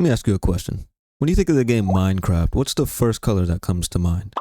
Let me ask you a question. When you think of the game Minecraft, what's the first color that comes to mind?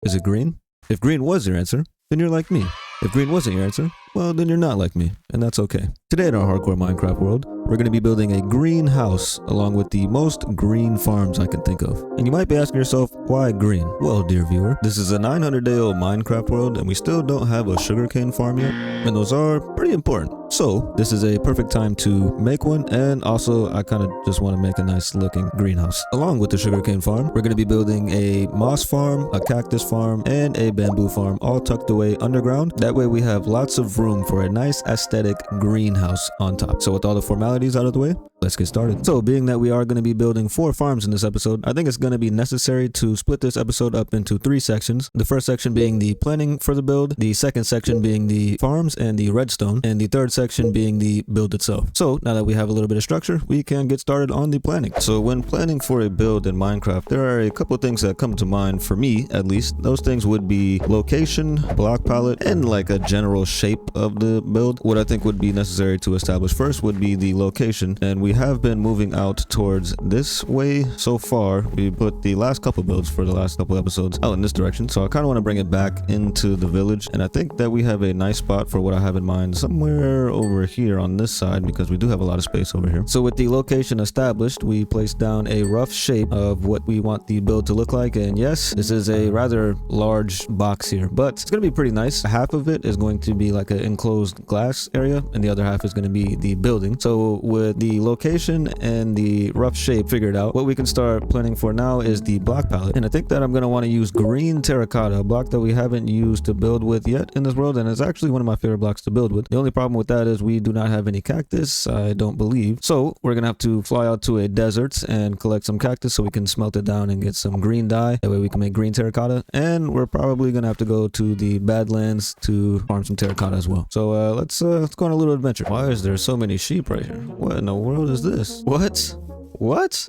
Is it green? If green was your answer, then you're like me. If green wasn't your answer, well, then you're not like me, and that's okay. Today in our hardcore Minecraft world, we're going to be building a greenhouse along with the most green farms I can think of. And you might be asking yourself, why green? Well, dear viewer, this is a 900-day-old Minecraft world, and we still don't have a sugarcane farm yet, and those are pretty important. So, this is a perfect time to make one, and also I kind of just want to make a nice looking greenhouse. Along with the sugarcane farm, we're going to be building a moss farm, a cactus farm, and a bamboo farm, all tucked away underground. That way we have lots of room for a nice aesthetic greenhouse on top. So with all the formalities out of the way, let's get started. So being that we are going to be building 4 farms in this episode, I think it's going to be necessary to split this episode up into 3 sections. The first section being the planning for the build, the second section being the farms and the redstone, and the third section being the build itself. So now that we have a little bit of structure, we can get started on the planning. So when planning for a build in Minecraft, there are a couple of things that come to mind for me, at least. Those things would be location, block palette, and like a general shape of the build. What I think would be necessary to establish first would be the location, and we have been moving out towards this way so far. We put the last couple builds for the last couple episodes out in this direction, so I kind of want to bring it back into the village, and I think that we have a nice spot for what I have in mind somewhere over here on this side, because we do have a lot of space over here. So with the location established, we place down a rough shape of what we want the build to look like, and yes, this is a rather large box here, but it's going to be pretty nice. Half of it is going to be like an enclosed glass area, and the other half is going to be the building. So with the location and the rough shape figured out, what we can start planning for now is the block palette, and I think that I'm going to want to use green terracotta, a block that we haven't used to build with yet in this world, and it's actually one of my favorite blocks to build with. The only problem with that is we do not have any cactus, I don't believe, so we're gonna have to fly out to a desert and collect some cactus so we can smelt it down and get some green dye. That way we can make green terracotta, and we're probably gonna have to go to the Badlands to farm some terracotta as well. So let's go on a little adventure. Why is there so many sheep right here? What in the world is this? What?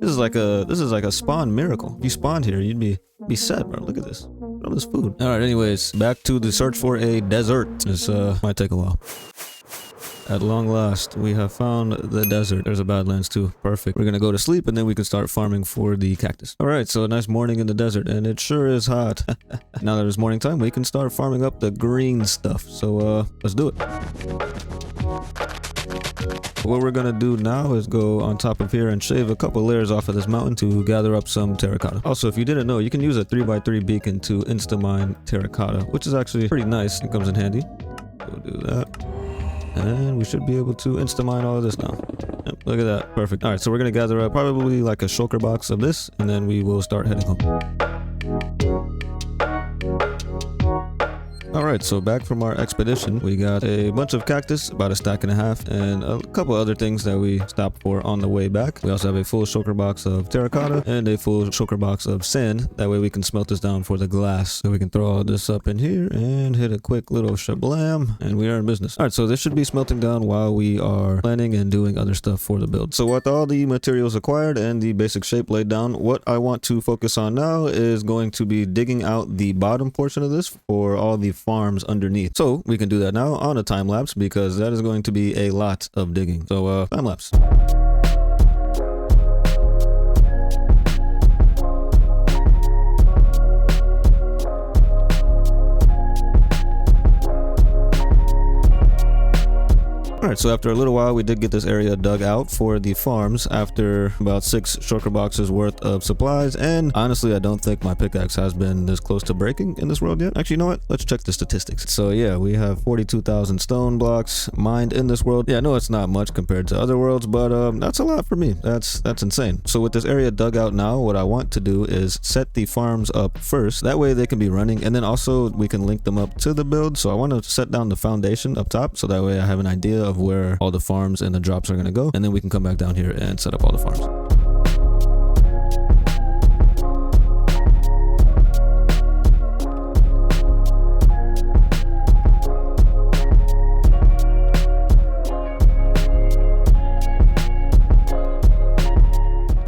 This is like a spawn miracle. If you spawned here, you'd be set, bro. Look at this. All this food. All right, anyways, back to the search for a desert. This might take a while. At long last, we have found the desert. There's a Badlands too. Perfect. We're gonna go to sleep and then we can start farming for the cactus. All right, so a nice morning in the desert, and it sure is hot. Now that it's morning time, we can start farming up the green stuff. So let's do it. What we're gonna do now is go on top of here and shave a couple layers off of this mountain to gather up some terracotta. Also, if you didn't know, you can use a 3x3 beacon to insta-mine terracotta, which is actually pretty nice. It comes in handy. Go do that. And we should be able to insta-mine all of this now. Yep, look at that. Perfect. All right, so we're going to gather up probably like a shulker box of this, and then we will start heading home. Alright, so back from our expedition, we got a bunch of cactus, about a stack and a half, and a couple other things that we stopped for on the way back. We also have a full shulker box of terracotta and a full shulker box of sand. That way we can smelt this down for the glass. So we can throw all this up in here and hit a quick little shablam, and we are in business. Alright, so this should be smelting down while we are planning and doing other stuff for the build. So with all the materials acquired and the basic shape laid down, what I want to focus on now is going to be digging out the bottom portion of this for all the farms underneath. So we can do that now on a time lapse, because that is going to be a lot of digging. So time lapse. Alright, so after a little while, we did get this area dug out for the farms after about 6 shulker boxes worth of supplies, and honestly, I don't think my pickaxe has been this close to breaking in this world yet. Actually, you know what? Let's check the statistics. So yeah, we have 42,000 stone blocks mined in this world. Yeah, I know it's not much compared to other worlds, but that's a lot for me. That's insane. So with this area dug out now, what I want to do is set the farms up first. That way they can be running, and then also we can link them up to the build. So I want to set down the foundation up top, so that way I have an idea of where all the farms and the drops are going to go, and then we can come back down here and set up all the farms.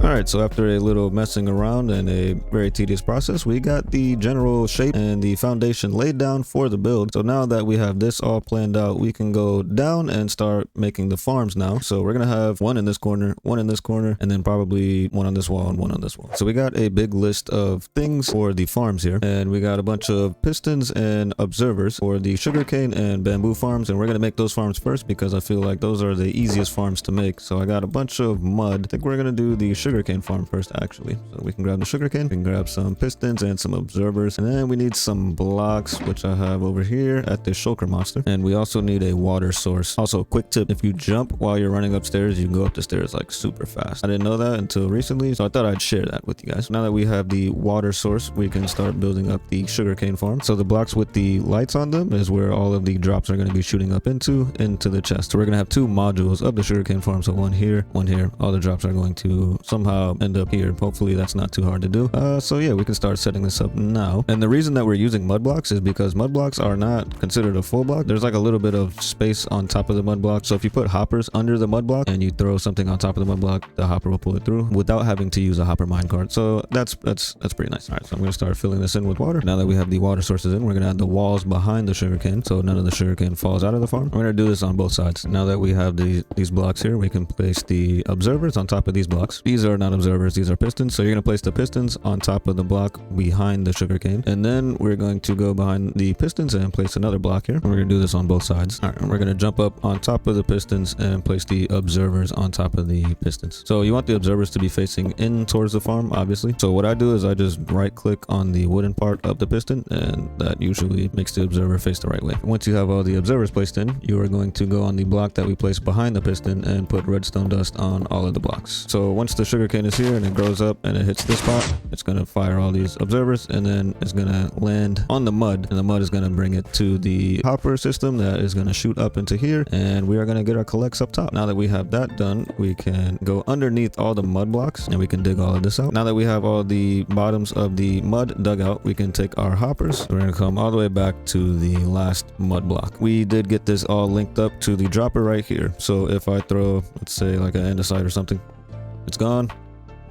Alright, so after a little messing around and a very tedious process, we got the general shape and the foundation laid down for the build. So now that we have this all planned out, we can go down and start making the farms now. So we're gonna have one in this corner, one in this corner, and then probably one on this wall and one on this wall. So we got a big list of things for the farms here, and we got a bunch of pistons and observers for the sugarcane and bamboo farms, and we're gonna make those farms first because I feel like those are the easiest farms to make. So I got a bunch of mud. I think we're gonna do the sugarcane farm first, actually. So we can grab the sugarcane, we can grab some pistons and some observers, and then we need some blocks, which I have over here at the shulker monster, and we also need a water source. Also, quick tip, if you jump while you're running upstairs, you can go up the stairs like super fast. I didn't know that until recently, so I thought I'd share that with you guys. Now that we have the water source, we can start building up the sugarcane farm. So the blocks with the lights on them is where all of the drops are going to be shooting up into the chest. So we're going to have two modules of the sugarcane farm, so one here, one here. All the drops are going to somehow end up here. Hopefully that's not too hard to do. So yeah, we can start setting this up now. And the reason that we're using mud blocks is because mud blocks are not considered a full block. There's like a little bit of space on top of the mud block. So if you put hoppers under the mud block and you throw something on top of the mud block, the hopper will pull it through without having to use a hopper minecart. So that's pretty nice. All right, so I'm going to start filling this in with water. Now that we have the water sources in, we're going to add the walls behind the sugarcane so none of the sugarcane falls out of the farm. We're going to do this on both sides. Now that we have these blocks here, we can place the observers on top of these blocks. These are not observers, these are pistons. So you're going to place the pistons on top of the block behind the sugarcane, and then we're going to go behind the pistons and place another block here. We're going to do this on both sides. All right, and we're going to jump up on top of the pistons and place the observers on top of the pistons. So you want the observers to be facing in towards the farm, obviously. So what I do is I just right click on the wooden part of the piston, and that usually makes the observer face the right way. Once you have all the observers placed in, you are going to go on the block that we placed behind the piston and put redstone dust on all of the blocks. So once the sugarcane is here and it grows up and it hits this spot, it's going to fire all these observers, and then it's going to land on the mud, and the mud is going to bring it to the hopper system that is going to shoot up into here, and we are going to get our collects up top. Now that we have that done, we can go underneath all the mud blocks and we can dig all of this out. Now that we have all the bottoms of the mud dug out, we can take our hoppers. We're going to come all the way back to the last mud block. We did get this all linked up to the dropper right here. So if I throw, let's say like an andesite or something, it's gone.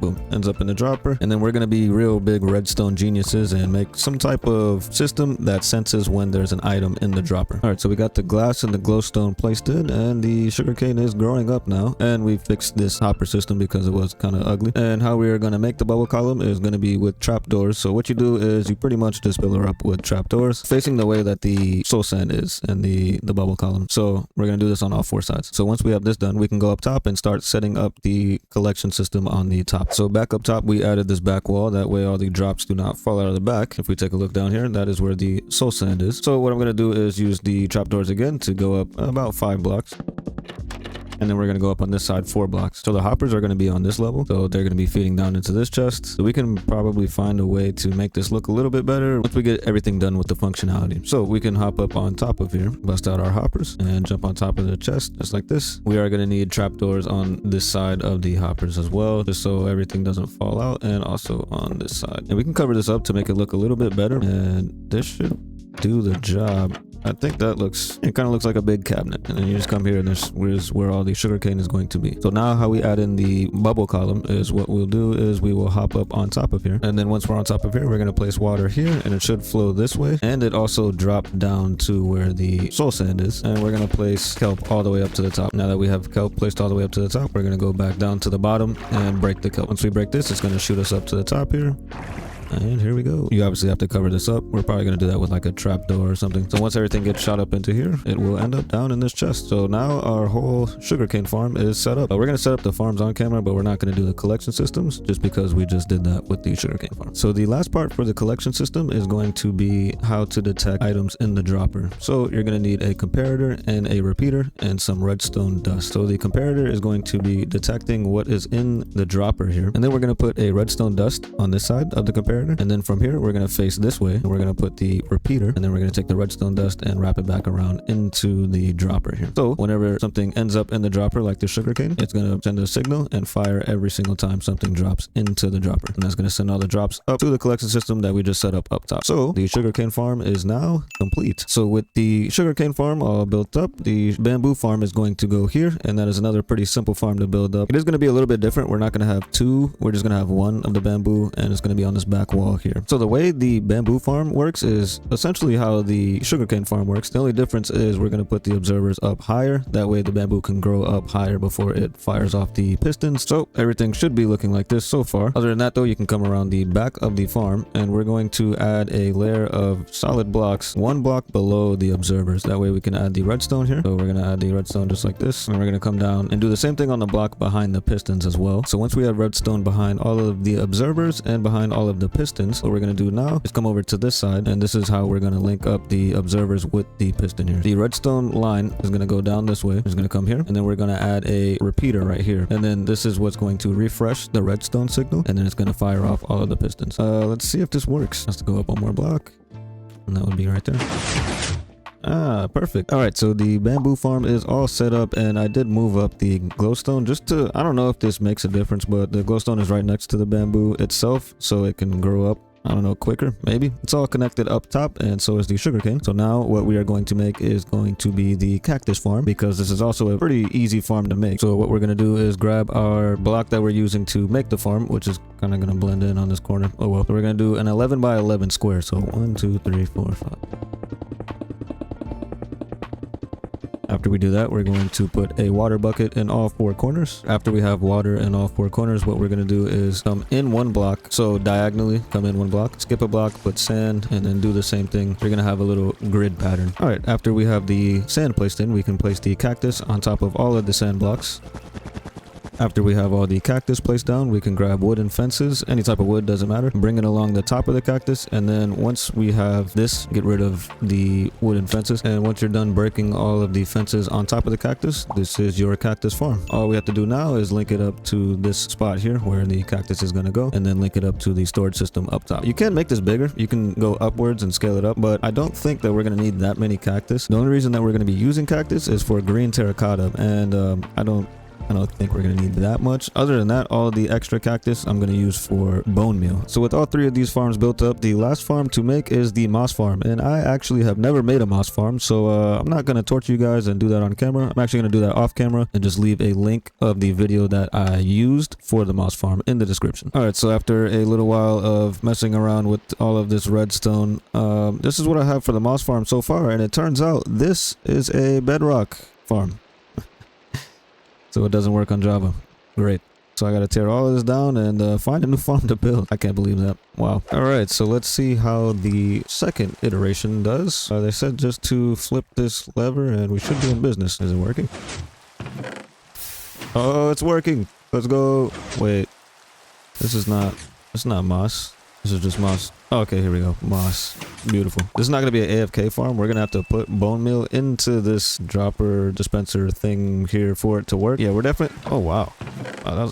Boom, ends up in the dropper. And then we're going to be real big redstone geniuses and make some type of system that senses when there's an item in the dropper. All right, so we got the glass and the glowstone placed in, and the sugarcane is growing up now, and we fixed this hopper system because it was kind of ugly. And how we are going to make the bubble column is going to be with trapdoors. So what you do is you pretty much just fill her up with trapdoors facing the way that the soul sand is and the bubble column. So we're going to do this on all four sides. So once we have this done, we can go up top and start setting up the collection system on the top. So back up top, we added this back wall. That way all the drops do not fall out of the back. If we take a look down here, that is where the soul sand is. So what I'm going to do is use the trapdoors again to go up about 5 blocks. And then we're going to go up on this side 4 blocks. So the hoppers are going to be on this level. So they're going to be feeding down into this chest. So we can probably find a way to make this look a little bit better once we get everything done with the functionality. So we can hop up on top of here, bust out our hoppers, and jump on top of the chest just like this. We are going to need trapdoors on this side of the hoppers as well, just so everything doesn't fall out, and also on this side. And we can cover this up to make it look a little bit better. And this should do the job. I think that it kind of looks like a big cabinet, and then you just come here and this is where all the sugarcane is going to be. So now how we add in the bubble column is what we'll do is we will hop up on top of here, and then once we're on top of here, we're going to place water here, and it should flow this way, and it also dropped down to where the soul sand is, and we're going to place kelp all the way up to the top. Now that we have kelp placed all the way up to the top, we're going to go back down to the bottom and break the kelp. Once we break this, it's going to shoot us up to the top here. And here we go. You obviously have to cover this up. We're probably going to do that with like a trap door or something. So once everything gets shot up into here, it will end up down in this chest. So now our whole sugarcane farm is set up. We're going to set up the farms on camera, but we're not going to do the collection systems just because we just did that with the sugarcane farm. So the last part for the collection system is going to be how to detect items in the dropper. So you're going to need a comparator and a repeater and some redstone dust. So the comparator is going to be detecting what is in the dropper here. And then we're going to put a redstone dust on this side of the comparator comparator. And then from here, we're going to face this way, and we're going to put the repeater, and then we're going to take the redstone dust and wrap it back around into the dropper here. So whenever something ends up in the dropper, like the sugarcane, it's going to send a signal and fire every single time something drops into the dropper. And that's going to send all the drops up to the collection system that we just set up top. So the sugarcane farm is now complete. So with the sugarcane farm all built up, the bamboo farm is going to go here, and that is another pretty simple farm to build up. It is going to be a little bit different. We're not going to have two. We're just going to have one of the bamboo, and it's going to be on this back wall here. So the way the bamboo farm works is essentially how the sugarcane farm works. The only difference is we're going to put the observers up higher. That way the bamboo can grow up higher before it fires off the pistons. So everything should be looking like this so far. Other than that though, you can come around the back of the farm, and we're going to add a layer of solid blocks, one block below the observers. That way we can add the redstone here. So we're going to add the redstone just like this, and we're going to come down and do the same thing on the block behind the pistons as well. So once we have redstone behind all of the observers and behind all of the pistons, what we're going to do now is come over to this side, and this is how we're going to link up the observers with the piston here. The redstone line is going to go down this way. It's going to come here, and then we're going to add a repeater right here, and then this is what's going to refresh the redstone signal, and then it's going to fire off all of the pistons. Let's see if this works. Has to go up one more block, and that would be right there. Ah, perfect. All right, so the bamboo farm is all set up, and I did move up the glowstone just to, I don't know if this makes a difference, but the glowstone is right next to the bamboo itself, so it can grow up, I don't know, quicker, maybe. It's all connected up top, and so is the sugarcane. So now what we are going to make is going to be the cactus farm, because this is also a pretty easy farm to make. So what we're going to do is grab our block that we're using to make the farm, which is kind of going to blend in on this corner. Oh well. So we're going to do an 11 by 11 square. So 1, 2, 3, 4, 5. After we do that, we're going to put a water bucket in all four corners. After we have water in all four corners, what we're going to do is come in one block. So diagonally, come in one block, skip a block, put sand, and then do the same thing. You're going to have a little grid pattern. All right, after we have the sand placed in, we can place the cactus on top of all of the sand blocks. After we have all the cactus placed down, we can grab wooden fences, any type of wood, doesn't matter. Bring it along the top of the cactus, and then once we have this, get rid of the wooden fences. And once you're done breaking all of the fences on top of the cactus, this is your cactus farm. All we have to do now is link it up to this spot here where the cactus is going to go, and then link it up to the storage system up top. You can make this bigger. You can go upwards and scale it up, but I don't think that we're going to need that many cactus. The only reason that we're going to be using cactus is for green terracotta, and I don't think we're going to need that much. Other than that, all of the extra cactus I'm going to use for bone meal. So with all three of these farms built up, the last farm to make is the moss farm. And I actually have never made a moss farm, so I'm not going to torture you guys and do that on camera. I'm actually going to do that off camera and just leave a link of the video that I used for the moss farm in the description. All right, so after a little while of messing around with all of this redstone, this is what I have for the moss farm so far. And it turns out this is a bedrock farm. So it doesn't work on Java. Great. So I got to tear all of this down and find a new farm to build. I can't believe that. Wow. All right, so let's see how the second iteration does. They said just to flip this lever and we should be in business. Is it working? Oh, it's working. Let's go. Wait. It's not moss. This is just moss. Oh, okay, here we go. Moss. Beautiful. This is not going to be an AFK farm. We're going to have to put bone meal into this dropper dispenser thing here for it to work. Yeah, we're definitely... Oh, wow. Wow,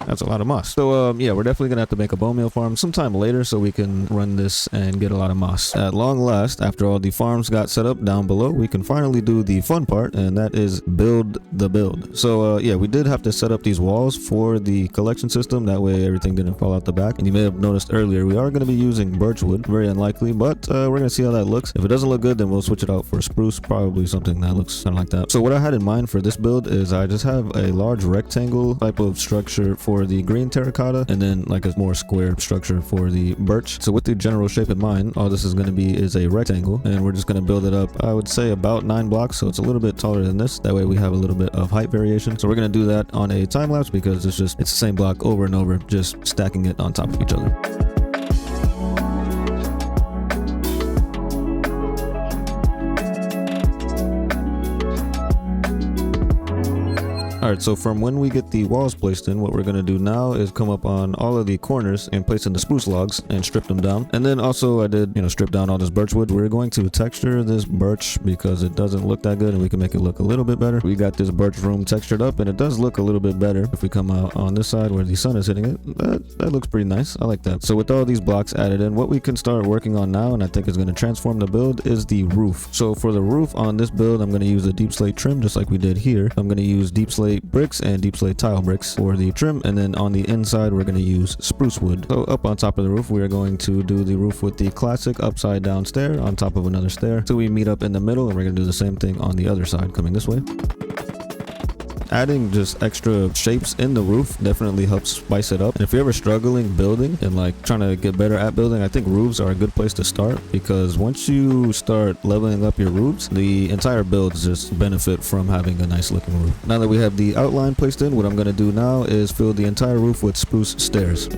that's a lot of moss. So, yeah, we're definitely going to have to make a bone meal farm sometime later so we can run this and get a lot of moss. At long last, after all the farms got set up down below, we can finally do the fun part, and that is build the build. So, yeah, we did have to set up these walls for the collection system. That way everything didn't fall out the back. And you may have noticed earlier, we are going to be using birchwood. Very unlikely, but we're going to see how that looks. If it doesn't look good, then we'll switch it out for spruce. Probably something that looks kind of like that. So what I had in mind for this build is I just have a large rectangle type of structure for the green terracotta, and then like a more square structure for the birch. So with the general shape in mind, all this is going to be is a rectangle, and we're just going to build it up, I would say about 9 blocks, so it's a little bit taller than this. That way we have a little bit of height variation. So we're going to do that on a time lapse because it's the same block over and over, just stacking it on top of each other. Alright, so from when we get the walls placed in, what we're going to do now is come up on all of the corners and place in the spruce logs and strip them down. And then also I did, strip down all this birch wood. We're going to texture this birch because it doesn't look that good and we can make it look a little bit better. We got this birch room textured up and it does look a little bit better. If we come out on this side where the sun is hitting it, that looks pretty nice. I like that. So with all these blocks added in, what we can start working on now, and I think is going to transform the build, is the roof. So for the roof on this build, I'm going to use a deep slate trim just like we did here. I'm going to use deep slate bricks and deep slate tile bricks for the trim, and then on the inside we're going to use spruce wood. So up on top of the roof, we are going to do the roof with the classic upside down stair on top of another stair. So we meet up in the middle, and we're going to do the same thing on the other side coming this way. Adding just extra shapes in the roof definitely helps spice it up. And if you're ever struggling building and like trying to get better at building, I think roofs are a good place to start, because once you start leveling up your roofs, the entire builds just benefit from having a nice looking roof. Now that we have the outline placed in, what I'm going to do now is fill the entire roof with spruce stairs.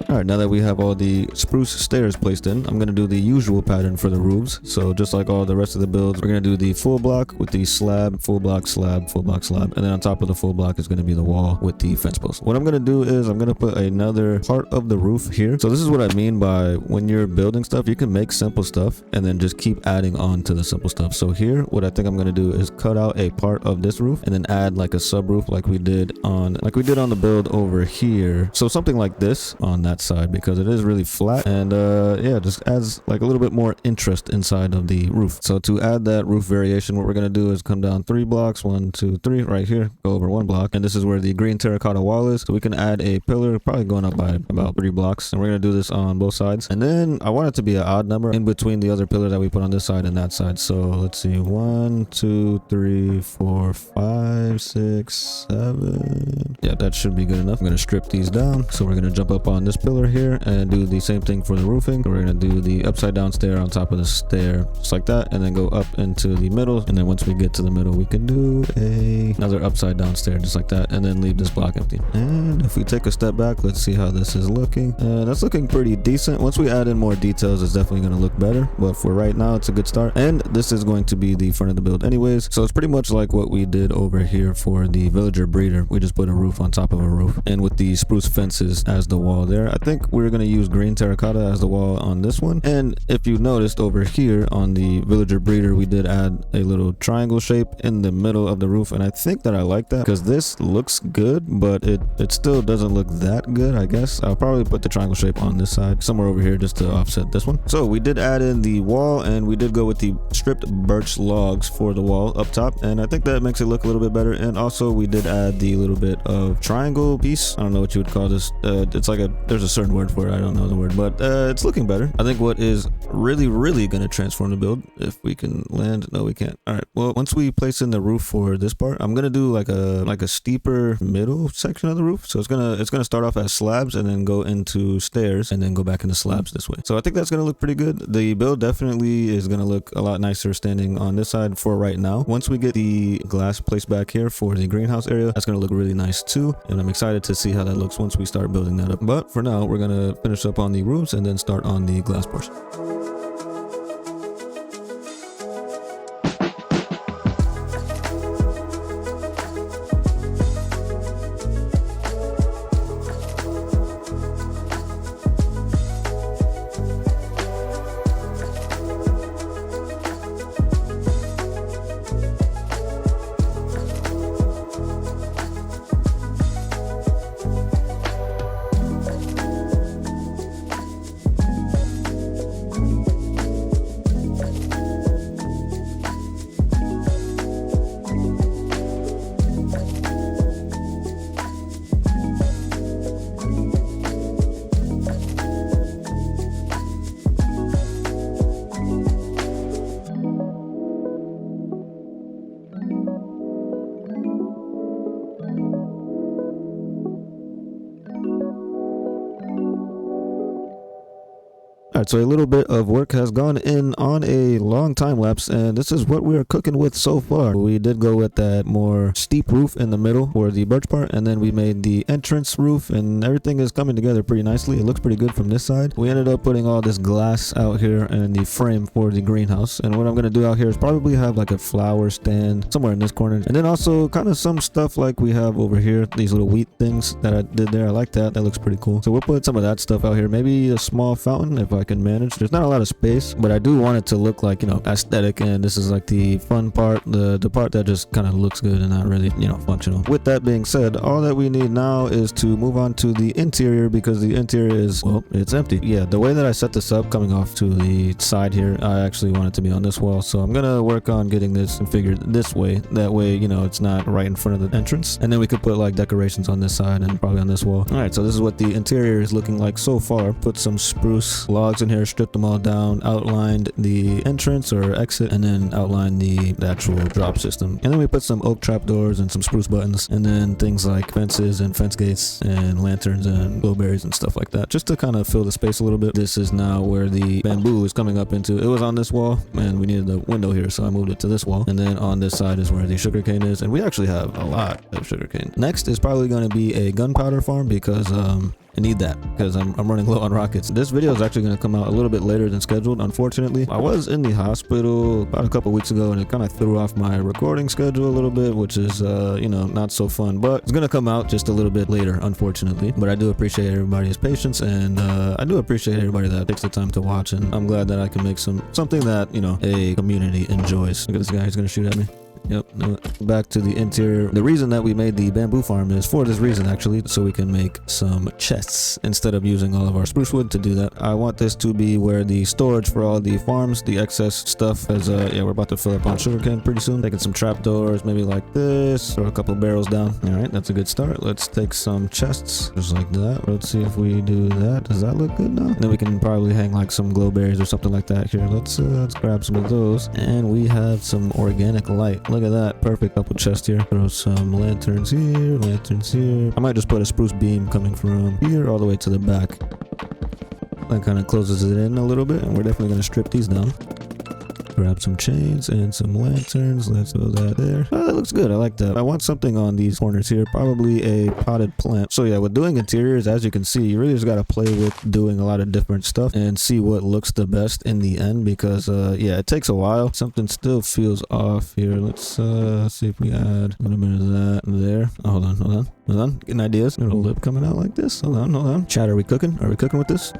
Alright, now that we have all the spruce stairs placed in, I'm going to do the usual pattern for the roofs. So just like all the rest of the builds, we're going to do the full block with the slab, full block, slab, full block, slab. And then on top of the full block is going to be the wall with the fence post. What I'm going to do is I'm going to put another part of the roof here. So this is what I mean by when you're building stuff, you can make simple stuff and then just keep adding on to the simple stuff. So here, what I think I'm going to do is cut out a part of this roof and then add like a sub roof like we did on the build over here. So something like this on that side, because it is really flat, and yeah, just adds like a little bit more interest inside of the roof. So to add that roof variation, what we're going to do is come down 3 blocks, 1 2 3 right here, go over 1 block, and this is where the green terracotta wall is. So we can add a pillar probably going up by about 3 blocks, and we're going to do this on both sides. And then I want it to be an odd number in between the other pillar that we put on this side and that side. So let's see, 1 2 3 4 5 6 7. Yeah, that should be good enough. I'm going to strip these down. So we're going to jump up on this pillar here and do the same thing for the roofing. We're going to do the upside down stair on top of the stair just like that, and then go up into the middle. And then once we get to the middle, we can do another upside down stair just like that, and then leave this block empty. And if we take a step back, let's see how this is looking. That's looking pretty decent. Once we add in more details, it's definitely going to look better, but for right now it's a good start. And this is going to be the front of the build anyways, so it's pretty much like what we did over here for the villager breeder. We just put a roof on top of a roof, and with the spruce fences as the wall there. I think we're going to use green terracotta as the wall on this one. And if you noticed over here on the villager breeder, we did add a little triangle shape in the middle of the roof, and I think that I like that because this looks good, but it still doesn't look that good. I guess I'll probably put the triangle shape on this side somewhere over here just to offset this one. So we did add in the wall, and we did go with the stripped birch logs for the wall up top, and I think that makes it look a little bit better. And also we did add the little bit of triangle piece. I don't know what you would call this. It's like there's a certain word for it, I don't know the word, but it's looking better. I think what is really going to transform the build, if we can land, no we can't. All right, well, once we place in the roof for this part, I'm gonna do like a steeper middle section of the roof. So it's gonna start off as slabs and then go into stairs and then go back into slabs this way. So I think that's gonna look pretty good. The build definitely is gonna look a lot nicer standing on this side for right now. Once we get the glass placed back here for the greenhouse area, that's gonna look really nice too, and I'm excited to see how that looks once we start building that up. But for now, we're gonna finish up on the roofs and then start on the glass portion. Alright, so a little bit of work has gone in on a long time lapse, and this is what we are cooking with so far. We did go with that more steep roof in the middle for the birch part, and then we made the entrance roof, and everything is coming together pretty nicely. It looks pretty good from this side. We ended up putting all this glass out here and the frame for the greenhouse, and what I'm going to do out here is probably have like a flower stand somewhere in this corner, and then also kind of some stuff like we have over here, these little wheat things that I did there. I like that. That looks pretty cool. So we'll put some of that stuff out here. Maybe a small fountain if I can manage. There's not a lot of space, but I do want it to look like, you know, aesthetic, and this is like the fun part, the part that just kind of looks good and not really, you know, functional. With that being said, all that we need now is to move on to the interior, because the interior is, well, it's empty. Yeah, the way that I set this up coming off to the side here, I actually want it to be on this wall, so I'm gonna work on getting this configured this way. That way, you know, it's not right in front of the entrance, and then we could put like decorations on this side and probably on this wall. All right, so this is what the interior is looking like so far. Put some spruce logs in here, stripped them all down, outlined the entrance or exit, and then outlined the actual drop system. And then we put some oak trapdoors and some spruce buttons, and then things like fences and fence gates and lanterns and glowberries and stuff like that, just to kind of fill the space a little bit. This is now where the bamboo is coming up into. It was on this wall, and we needed the window here, so I moved it to this wall. And then on this side is where the sugarcane is, and we actually have a lot of sugarcane. Next is probably going to be a gunpowder farm, because I need that because I'm running low on rockets. This video is actually going to come out a little bit later than scheduled, unfortunately. I was in the hospital about a couple weeks ago, and it kind of threw off my recording schedule a little bit, which is you know, not so fun, but it's going to come out just a little bit later, unfortunately. But I do appreciate everybody's patience, and I do appreciate everybody that takes the time to watch, and I'm glad that I can make something that, you know, a community enjoys. Look at this guy, he's going to shoot at me. Yep, no. Back to the interior. The reason that we made the bamboo farm is for this reason, actually, so we can make some chests instead of using all of our spruce wood to do that. I want this to be where the storage for all the farms, the excess stuff, as yeah, we're about to fill up on sugarcane pretty soon. Taking some trapdoors, maybe like this, or a couple barrels down. All right, that's a good start. Let's take some chests, just like that. Let's see if we do that. Does that look good now? And then we can probably hang like some glowberries or something like that here. Let's grab some of those, and we have some organic light. Look at that, perfect couple chest here. Throw some lanterns here, lanterns here. I might just put a spruce beam coming from here all the way to the back. That kind of closes it in a little bit, and we're definitely going to strip these down. Grab some chains and some lanterns. Let's throw that there. Oh, that looks good. I like that. I want something on these corners here, probably a potted plant. So yeah, with doing interiors, as you can see, you really just got to play with doing a lot of different stuff and see what looks the best in the end, because yeah, it takes a while. Something still feels off here. Let's see if we add a little bit of that there. Oh, hold on. Getting ideas. A little lip coming out like this. Hold on. Chad, are we cooking? Are we cooking with this?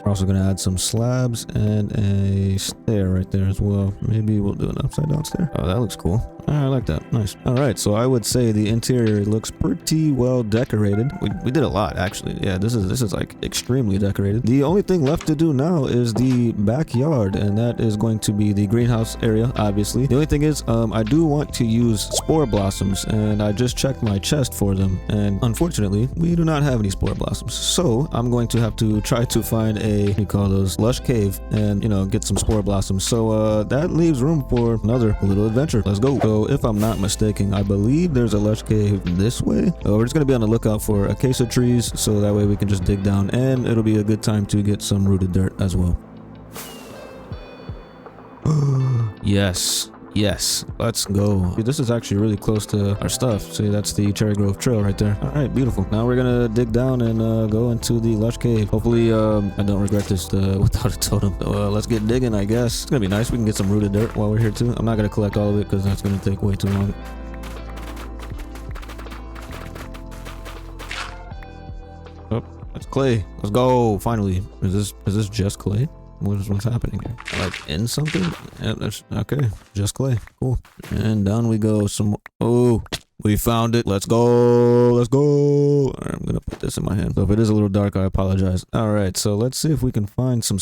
We're also going to add some slabs and a stair right there as well. Maybe we'll do an upside down stair. Oh, that looks cool. I like that. Nice. All right, so I would say the interior looks pretty well decorated. We did a lot, actually. Yeah, this is like extremely decorated. The only thing left to do now is the backyard, and that is going to be the greenhouse area, obviously. The only thing is, I do want to use spore blossoms, and I just checked my chest for them, and unfortunately, we do not have any spore blossoms. So I'm going to have to try to find a, what do you call those, lush cave, and, you know, get some spore blossoms. So that leaves room for another little adventure. Let's go. So if I'm not mistaken, I believe there's a lush cave this way. We're just going to be on the lookout for acacia trees, so that way we can just dig down, and it'll be a good time to get some rooted dirt as well. Yes, let's go. This is actually really close to our stuff. See, that's the Cherry Grove Trail right there. All right, beautiful. Now we're gonna dig down and go into the lush cave. Hopefully, I don't regret this without a totem. So, let's get digging, I guess. It's gonna be nice. We can get some rooted dirt while we're here too. I'm not gonna collect all of it because that's gonna take way too long. Oh, that's clay. Let's go. Finally. Is this just clay? What's happening here? Like in something? Yeah, that's okay. Just clay. Cool. And down we go. Oh, we found it. Let's go. Let's go. All right, I'm gonna put this in my hand. So if it is a little dark, I apologize. All right, so let's see if we can find some.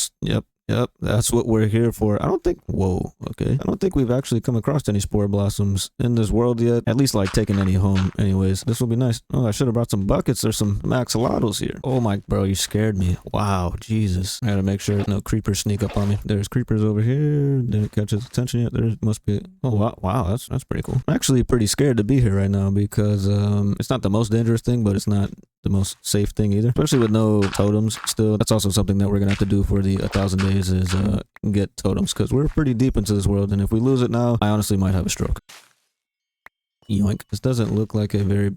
Yep, that's what we're here for. I don't think we've actually come across any spore blossoms in this world yet. At least like taking any home. Anyways, this will be nice. Oh, I should have brought some buckets. There's some axolotls here. Oh my, bro, you scared me. Wow, Jesus. I gotta make sure no creepers sneak up on me. There's creepers over here. Didn't catch his attention yet. There must be. Oh wow, that's pretty cool. I'm actually pretty scared to be here right now because it's not the most dangerous thing, but it's not the most safe thing either, especially with no totems still. That's also something that we're gonna have to do for the 1,000 days is get totems, because we're pretty deep into this world, and if we lose it now, I honestly might have a stroke. Yoink. This doesn't look like a very...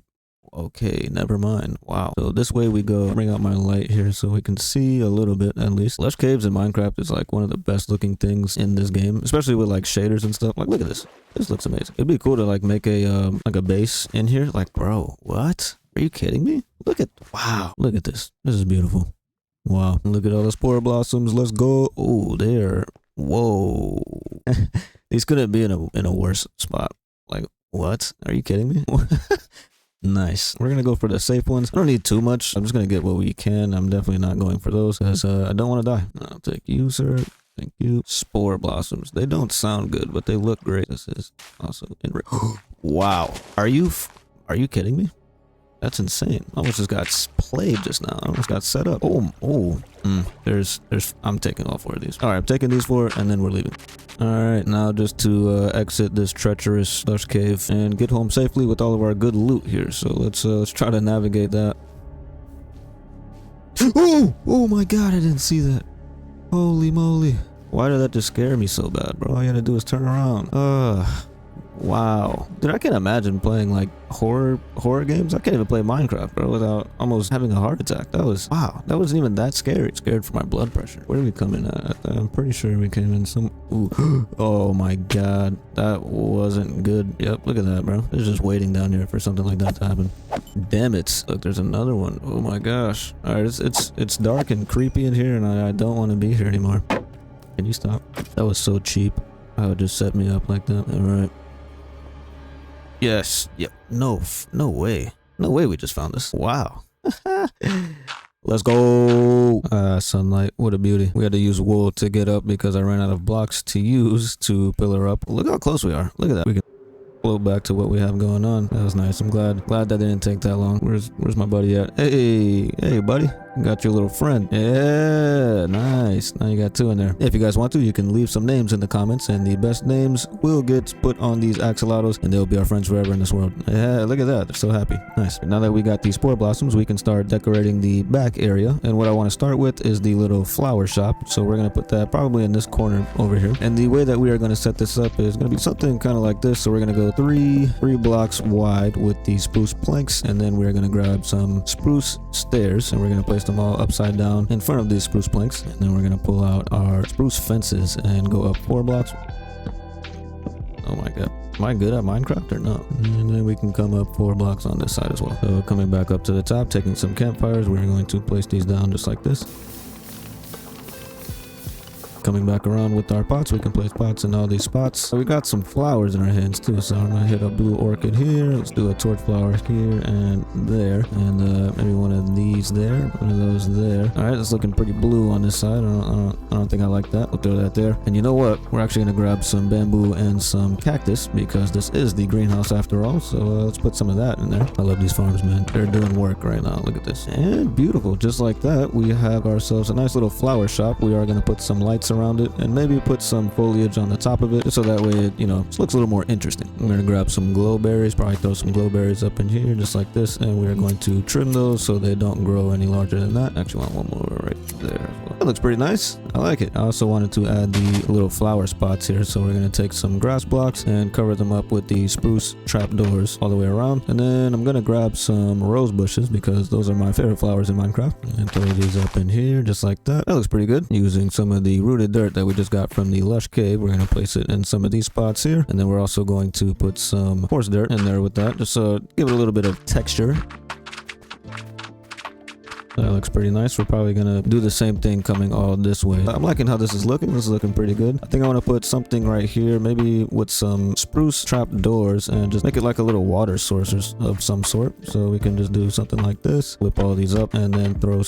Okay, never mind. Wow. So this way we go. Bring out my light here so we can see a little bit at least. Lush caves in Minecraft is like one of the best looking things in this game, especially with like shaders and stuff. Like, look at this. This looks amazing. It'd be cool to like make a base in here. Like, bro, what? Are you kidding me? Look at... Wow. Look at this. This is beautiful. Wow. Look at all the spore blossoms. Let's go. Oh, there. Whoa. These couldn't be in a worse spot. Like, what? Are you kidding me? Nice. We're gonna go for the safe ones. I don't need too much. I'm just gonna get what we can. I'm definitely not going for those because I don't want to die. I'll take you, sir. Thank you. Spore blossoms. They don't sound good, but they look great. This is also wow. Are you kidding me? That's insane. I almost just got played just now. I almost got set up. There's I'm taking all 4 of these. All right, I'm taking these 4 and then we're leaving. All right, now just to exit this treacherous lush cave and get home safely with all of our good loot here. So let's try to navigate that. Oh my God, I didn't see that. Holy moly. Why did that just scare me so bad, bro? All you had to do is turn around. Wow. Dude, I can't imagine playing like horror games. I can't even play Minecraft, bro, without almost having a heart attack. That was... Wow. That wasn't even that scary. Scared for my blood pressure. Where did we come in at? I'm pretty sure we came in some... Ooh. Oh my God. That wasn't good. Yep. Look at that, bro. They're just waiting down here for something like that to happen. Damn it. Look, there's another one. Oh my gosh. All right. It's dark and creepy in here and I don't want to be here anymore. Can you stop? That was so cheap. How it just set me up like that. All right. Yes. Yep. No way. No way we just found this. Wow. Let's go. Sunlight. What a beauty. We had to use wool to get up because I ran out of blocks to use to pillar up. Look how close we are. Look at that. We can float back to what we have going on. That was nice. I'm glad that didn't take that long. Where's my buddy at? Hey, buddy. Got your little friend. Yeah, nice. Now you got 2 in there. If you guys want to, you can leave some names in the comments, and the best names will get put on these axolotls, and they'll be our friends forever in this world. Yeah, look at that. They're so happy. Nice. Now that we got these spore blossoms, we can start decorating the back area. And what I want to start with is the little flower shop. So we're going to put that probably in this corner over here. And the way that we are going to set this up is going to be something kind of like this. So we're going to go three blocks wide with the spruce planks, and then we're going to grab some spruce stairs, and we're going to place them all upside down in front of these spruce planks, and then we're gonna pull out our spruce fences and go up 4 blocks. Oh my God, am I good at Minecraft or no? And then we can come up 4 blocks on this side as well. So coming back up to the top, taking some campfires, we're going to place these down just like this. Coming back around with our pots, we can place pots in all these spots. So we got some flowers in our hands too, so I'm gonna hit a blue orchid here. Let's do a torch flower here and there, and maybe one of these there, one of those there. All right, it's looking pretty blue on this side. I don't think I like that. We'll throw that there. And you know what? We're actually gonna grab some bamboo and some cactus because this is the greenhouse after all. So let's put some of that in there. I love these farms, man. They're doing work right now. Look at this. And beautiful. Just like that, we have ourselves a nice little flower shop. We are gonna put some lights around it and maybe put some foliage on the top of it just so that way it, you know, just looks a little more interesting. I'm gonna grab some glowberries, probably throw some glowberries up in here just like this, and we're going to trim those so they don't grow any larger than that. Actually want one more right there as well. That looks pretty nice. I like it. I also wanted to add the little flower spots here, so we're gonna take some grass blocks and cover them up with the spruce trapdoors all the way around, and then I'm gonna grab some rose bushes because those are my favorite flowers in Minecraft, and throw these up in here just like that. That looks pretty good. Using some of the rooted dirt that we just got from the lush cave, we're going to place it in some of these spots here, and then we're also going to put some horse dirt in there with that just so give it a little bit of texture. That looks pretty nice. We're probably gonna do the same thing coming all this way. I'm liking how this is looking. This is looking pretty good. I think I want to put something right here, maybe with some spruce trap doors, and just make it like a little water source of some sort. So we can just do something like this, whip all these up, and then throw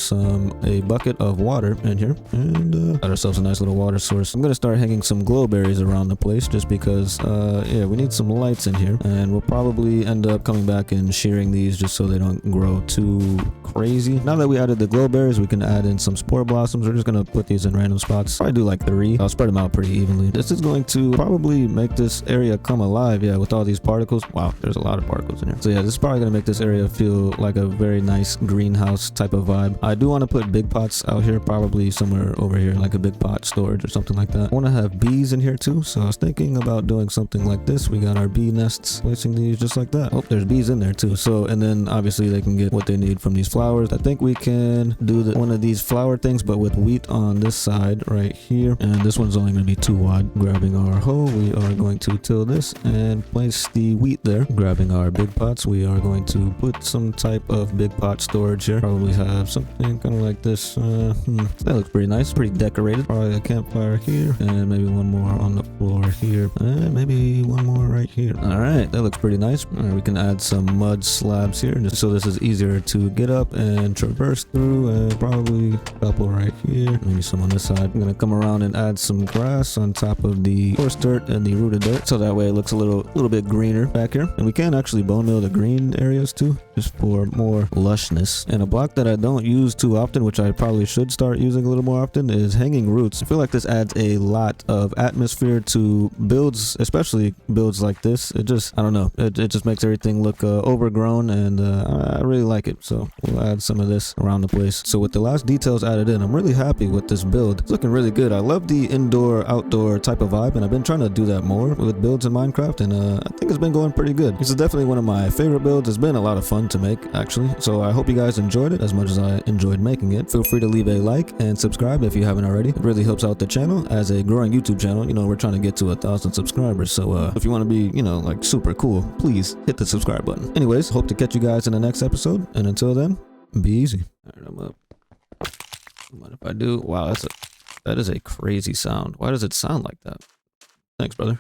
a bucket of water in here, and got ourselves a nice little water source. I'm gonna start hanging some glowberries around the place just because yeah, we need some lights in here, and we'll probably end up coming back and shearing these just so they don't grow too crazy. Now that we added the the glow berries, we can add in some spore blossoms. We're just gonna put these in random spots. Probably do like 3. I'll spread them out pretty evenly. This is going to probably make this area come alive, yeah, with all these particles. Wow, there's a lot of particles in here. So yeah, this is probably gonna make this area feel like a very nice greenhouse type of vibe. I do want to put big pots out here, probably somewhere over here, like a big pot storage or something like that. I want to have bees in here too, so I was thinking about doing something like this. We got our bee nests, placing these just like that. Oh, there's bees in there too. So, and then obviously they can get what they need from these flowers. I think we can do one of these flower things, but with wheat on this side right here, and this one's only going to be 2 wide. Grabbing our hoe, we are going to till this and place the wheat there. Grabbing our big pots, we are going to put some type of big pot storage here. Probably have something kind of like this. That looks pretty nice, pretty decorated. Probably a campfire here, and maybe one more on the floor here, and maybe one more right here. All right, that looks pretty nice. All right, we can add some mud slabs here, just so this is easier to get up and traverse through, and probably a couple right here, maybe some on this side. I'm gonna come around and add some grass on top of the coarse dirt and the rooted dirt, so that way it looks a little bit greener back here. And we can actually bone meal the green areas too, just for more lushness. And a block that I don't use too often, which I probably should start using a little more often, is hanging roots. I feel like this adds a lot of atmosphere to builds, especially builds like this. It just, I don't know, it just makes everything look overgrown, and I really like it. So we'll add some of this around the place. So with the last details added in, I'm really happy with this build. It's looking really good. I love the indoor outdoor type of vibe, and I've been trying to do that more with builds in Minecraft, and I think it's been going pretty good. This is definitely one of my favorite builds. It's been a lot of fun to make, actually. So I hope you guys enjoyed it as much as I enjoyed making it. Feel free to leave a like and subscribe if you haven't already. It really helps out the channel as a growing YouTube channel. You know, we're trying to get to 1,000 subscribers. So if you want to be, you know, like super cool, please hit the subscribe button. Anyways, hope to catch you guys in the next episode. And until then, be easy. All right, I'm up. What if I do? Wow, that is a crazy sound. Why does it sound like that? Thanks, brother.